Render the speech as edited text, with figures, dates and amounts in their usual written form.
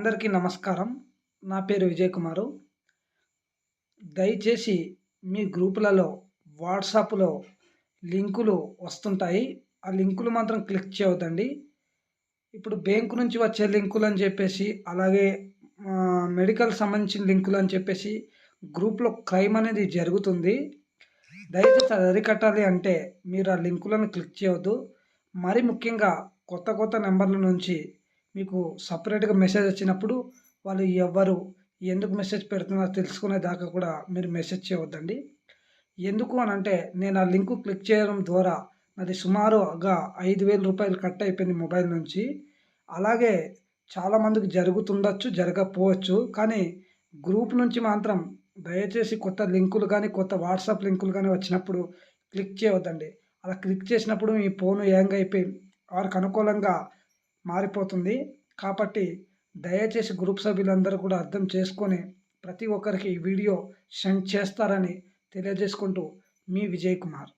అందరికీ నమస్కారం. నా పేరు విజయ్ కుమారు. దయచేసి మీ గ్రూపులలో, వాట్సాప్‌లో లింకులు వస్తుంటాయి. ఆ లింకులు మాత్రం క్లిక్ చేయవద్దండి. ఇప్పుడు బ్యాంకు నుంచి వచ్చే లింకులని చెప్పేసి, అలాగే మెడికల్ సంబంధించిన లింకులని చెప్పేసి గ్రూప్‌లో క్రైమ్ అనేది జరుగుతుంది. దయచేసి అది అరికట్టాలి అంటే మీరు ఆ లింకులను క్లిక్ చేయవద్దు. మరి ముఖ్యంగా కొత్త కొత్త నంబర్ల నుంచి మీకు సెపరేట్‌గా మెసేజ్ వచ్చినప్పుడు వాళ్ళు ఎవ్వరు? ఎందుకు మెసేజ్ పెడుతున్నారో తెలుసుకునే దాకా కూడా మీరు మెసేజ్ చేయవద్దండి. ఎందుకు అనంటే నేను ఆ లింకు క్లిక్ చేయడం ద్వారా నాది సుమారుగా రూ. 5,000 కట్ అయిపోయింది మొబైల్ నుంచి. అలాగే చాలామందికి జరుగుతుండొచ్చు, జరగకపోవచ్చు. కానీ గ్రూప్ నుంచి మాత్రం దయచేసి కొత్త లింకులు గానీ, కొత్త వాట్సాప్ లింకులు గానీ వచ్చినప్పుడు క్లిక్ చేయవద్దండి. అలా క్లిక్ చేసినప్పుడు మీ ఫోను హ్యాంగ్ అయిపోయి వారికి అనుకూలంగా మారిపోతుంది. కాబట్టి దయచేసి గ్రూప్ సభ్యులందరూ కూడా అర్థం చేసుకొని ప్రతి ఒక్కరికి ఈ వీడియో సెండ్ చేస్తారని తెలియజేసుకుంటూ మీ విజయ్ కుమార్.